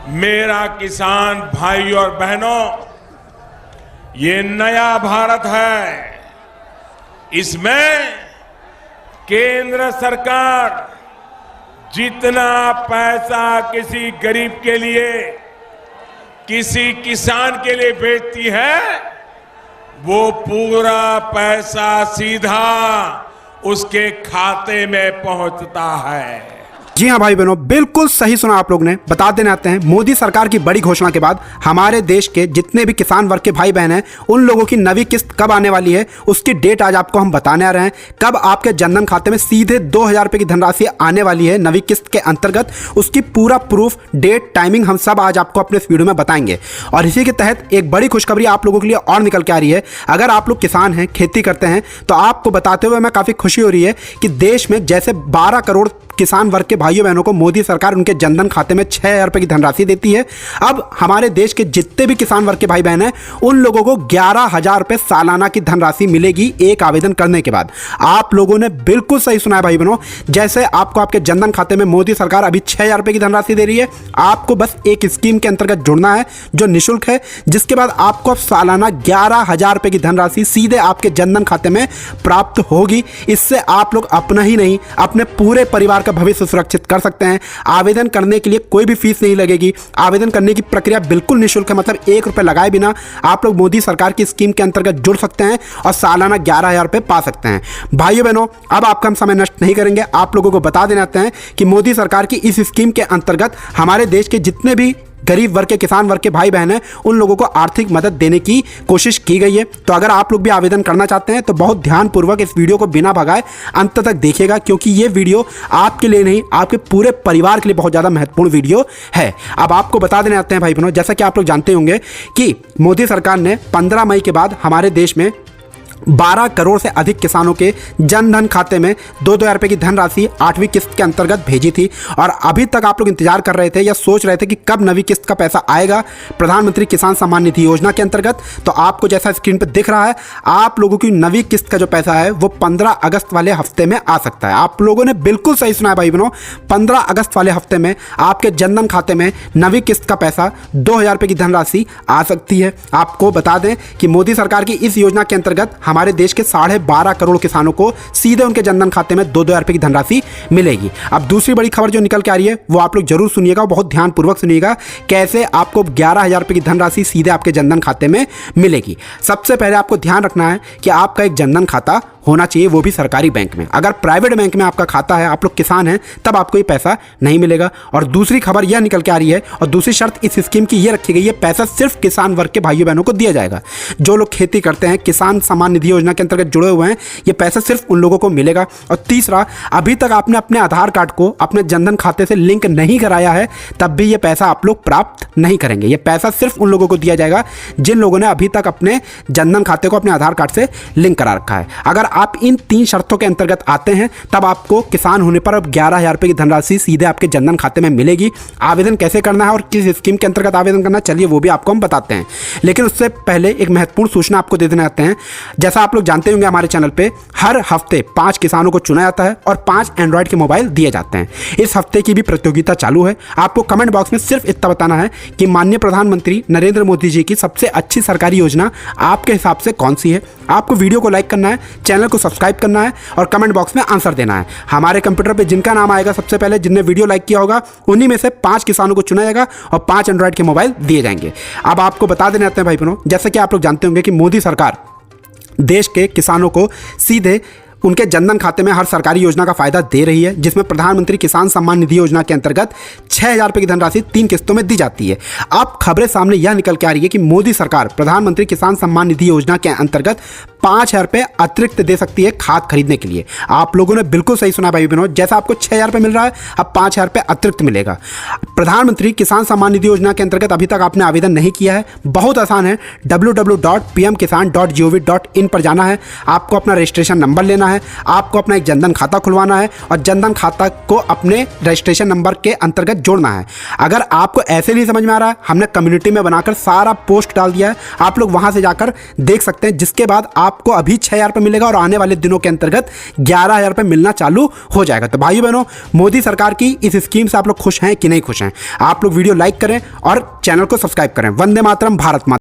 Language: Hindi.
मेरा किसान भाइयों और बहनों, ये नया भारत है। इसमें केंद्र सरकार जितना पैसा किसी गरीब के लिए, किसी किसान के लिए भेजती है, वो पूरा पैसा सीधा उसके खाते में पहुंचता है। जी हाँ भाई बहनों, बिल्कुल सही सुना आप लोग ने। बता देना आते हैं, मोदी सरकार की बड़ी घोषणा के बाद हमारे देश के जितने भी किसान वर्ग के भाई बहन हैं, उन लोगों की नवी किस्त कब आने वाली है, उसकी डेट आज आपको हम बताने आ रहे हैं। कब आपके जनधन खाते में सीधे 2000 रुपये की धनराशि आने वाली है नवी किस्त के अंतर्गत, उसकी पूरा प्रूफ, डेट, टाइमिंग हम सब आज आपको अपने इस वीडियो में बताएंगे। और इसी के तहत एक बड़ी खुशखबरी आप लोगों के लिए और निकल के आ रही है। अगर आप लोग किसान हैं, खेती करते हैं, तो आपको बताते हुए मैं काफ़ी खुशी हो रही है कि देश में जैसे 12 करोड़ किसान वर्ग के भाइयों बहनों को मोदी सरकार उनके जनधन खाते में 6000 रुपये की धनराशि देती है। अब हमारे देश के जितने भी किसान वर्ग के भाई बहन हैं, उन लोगों को 11,000 रुपये सालाना की धनराशि मिलेगी एक आवेदन करने के बाद। आप लोगों ने बिल्कुल सही सुना है भाई बहनों। जैसे आपको आपके जनधन खाते में मोदी सरकार अभी 6000 रुपये की धनराशि दे रही है, आपको बस एक स्कीम के अंतर्गत जुड़ना है जो निःशुल्क है, जिसके बाद आपको अब सालाना 11,000 रुपये की धनराशि सीधे आपके जनधन खाते में प्राप्त होगी। इससे आप लोग अपना ही नहीं, अपने पूरे परिवार का भविष्य सुरक्षित कर सकते हैं। आवेदन करने के लिए कोई भी फीस नहीं लगेगी। आवेदन करने की प्रक्रिया बिल्कुल निःशुल्क है, मतलब 1 रुपये लगाए बिना आप लोग मोदी सरकार की स्कीम के अंतर्गत जुड़ सकते हैं और सालाना 11,000 रुपये पा सकते हैं। भाइयों बहनों, अब आपका हम समय नष्ट नहीं करेंगे, आप लोगों को बता देना चाहते हैं कि मोदी सरकार की इस स्कीम के अंतर्गत हमारे देश के जितने भी गरीब वर्ग के, किसान वर्ग के भाई बहन हैं, उन लोगों को आर्थिक मदद देने की कोशिश की गई है। तो अगर आप लोग भी आवेदन करना चाहते हैं तो बहुत ध्यानपूर्वक इस वीडियो को बिना भगाए अंत तक देखिएगा, क्योंकि ये वीडियो आपके लिए नहीं, आपके पूरे परिवार के लिए बहुत ज़्यादा महत्वपूर्ण वीडियो है। अब आपको बता देने आते हैं भाई बहनों, जैसा कि आप लोग जानते होंगे कि मोदी सरकार ने 15 मई के बाद हमारे देश में 12 करोड़ से अधिक किसानों के जनधन खाते में 2,000 रुपये की धनराशि 8वीं किस्त के अंतर्गत भेजी थी। और अभी तक आप लोग इंतजार कर रहे थे या सोच रहे थे कि कब नवी किस्त का पैसा आएगा प्रधानमंत्री किसान सम्मान निधि योजना के अंतर्गत। तो आपको जैसा स्क्रीन पर दिख रहा है, आप लोगों की नवी किस्त का जो पैसा है वो 15 अगस्त वाले हफ्ते में आ सकता है। आप लोगों ने बिल्कुल सही सुना है भाई बहनों, 15 अगस्त वाले हफ्ते में आपके जनधन खाते में नवी किस्त का पैसा 2,000 रुपये की धनराशि आ सकती है। आपको बता दें कि मोदी सरकार की इस योजना के अंतर्गत हमारे देश के 12.5 करोड़ किसानों को सीधे उनके जनधन खाते में 2,000 रुपये की धनराशि मिलेगी। अब दूसरी बड़ी खबर जो निकल के आ रही है वो आप लोग जरूर सुनिएगा, बहुत ध्यानपूर्वक सुनिएगा, कैसे आपको 11,000 रुपये की धनराशि सीधे आपके जनधन खाते में मिलेगी। सबसे पहले आपको ध्यान रखना है कि आपका एक जनधन खाता होना चाहिए, वो भी सरकारी बैंक में। अगर प्राइवेट बैंक में आपका खाता है, आप लोग किसान हैं, तब आपको ये पैसा नहीं मिलेगा। और दूसरी खबर यह निकल के आ रही है, और दूसरी शर्त इस स्कीम की ये रखी गई है, पैसा सिर्फ किसान वर्ग के भाइयों बहनों को दिया जाएगा। जो लोग खेती करते हैं, किसान सम्मान निधि योजना के अंतर्गत जुड़े हुए हैं, ये पैसा सिर्फ उन लोगों को मिलेगा। और तीसरा, अभी तक आपने अपने आधार कार्ड को अपने जनधन खाते से लिंक नहीं कराया है, तब भी ये पैसा आप लोग प्राप्त नहीं करेंगे। ये पैसा सिर्फ उन लोगों को दिया जाएगा जिन लोगों ने अभी तक अपने जनधन खाते को अपने आधार कार्ड से लिंक करा रखा है। अगर आप इन 3 शर्तों के अंतर्गत आते हैं, तब आपको किसान होने पर अब 11,000 रुपये की धनराशि सीधे आपके जनधन खाते में मिलेगी। आवेदन कैसे करना है और किस स्कीम के अंतर्गत आवेदन करना, चलिए वो भी आपको हम बताते हैं। लेकिन उससे पहले एक महत्वपूर्ण सूचना आपको दे देना चाहते हैं। जैसा आप लोग जानते होंगे, हमारे चैनल पे हर हफ्ते 5 किसानों को चुना जाता है और 5 एंड्रॉयड के मोबाइल दिए जाते हैं। इस हफ्ते की भी प्रतियोगिता चालू है। आपको कमेंट बॉक्स में सिर्फ इतना बताना है कि माननीय प्रधानमंत्री नरेंद्र मोदी जी की सबसे अच्छी सरकारी योजना आपके हिसाब से कौन सी है। आपको वीडियो को लाइक करना है, चैनल को सब्सक्राइब करना है और कमेंट बॉक्स में आंसर देना है। हमारे कंप्यूटर पे जिनका नाम आएगा सबसे पहले, जिनने वीडियो लाइक किया होगा, उन्हीं में से 5 किसानों को चुना जाएगा और 5 एंड्रॉयड के मोबाइल दिए जाएंगे। अब आपको बता देना चाहते हैं भाई बहनों, जैसे कि आप लोग जानते होंगे कि मोदी सरकार देश के किसानों को सीधे उनके जनधन खाते में हर सरकारी योजना का फायदा दे रही है, जिसमें प्रधानमंत्री किसान सम्मान निधि योजना के अंतर्गत 6,000 रुपये की धनराशि 3 किस्तों में दी जाती है। अब खबरें सामने यह निकल के आ रही है कि मोदी सरकार प्रधानमंत्री किसान सम्मान निधि योजना के अंतर्गत 5,000 रुपये अतिरिक्त दे सकती है खाद खरीदने के लिए। आप लोगों ने बिल्कुल सही सुना भाई बहनों, जैसा आपको 6,000 रुपये मिल रहा है, अब 5,000 रुपये अतिरिक्त मिलेगा। प्रधानमंत्री किसान सम्मान निधि योजना के अंतर्गत अभी तक आपने आवेदन नहीं किया है, बहुत आसान है, www.pmkisan.gov.in पर जाना है। आपको अपना रजिस्ट्रेशन नंबर लेना है, है, आपको अपना एक जनधन खाता खुलवाना है और जनधन खाता को अपने रजिस्ट्रेशन नंबर के अंतर्गत जोड़ना है। अगर आपको ऐसे नहीं समझ में आ रहा है, हमने कम्युनिटी में बनाकर सारा पोस्ट डाल दिया है, आप लोग वहां से जाकर देख सकते हैं, जिसके बाद आपको अभी 6,000 रुपये मिलेगा और आने वाले दिनों के अंतर्गत 11,000 रुपये मिलना चालू हो जाएगा। तो भाइयों बहनों, मोदी सरकार की इस स्कीम से आप लोग खुश हैं कि नहीं खुश हैं? आप लोग वीडियो लाइक करें और चैनल को सब्सक्राइब करें। वंदे मातरम, भारत माता।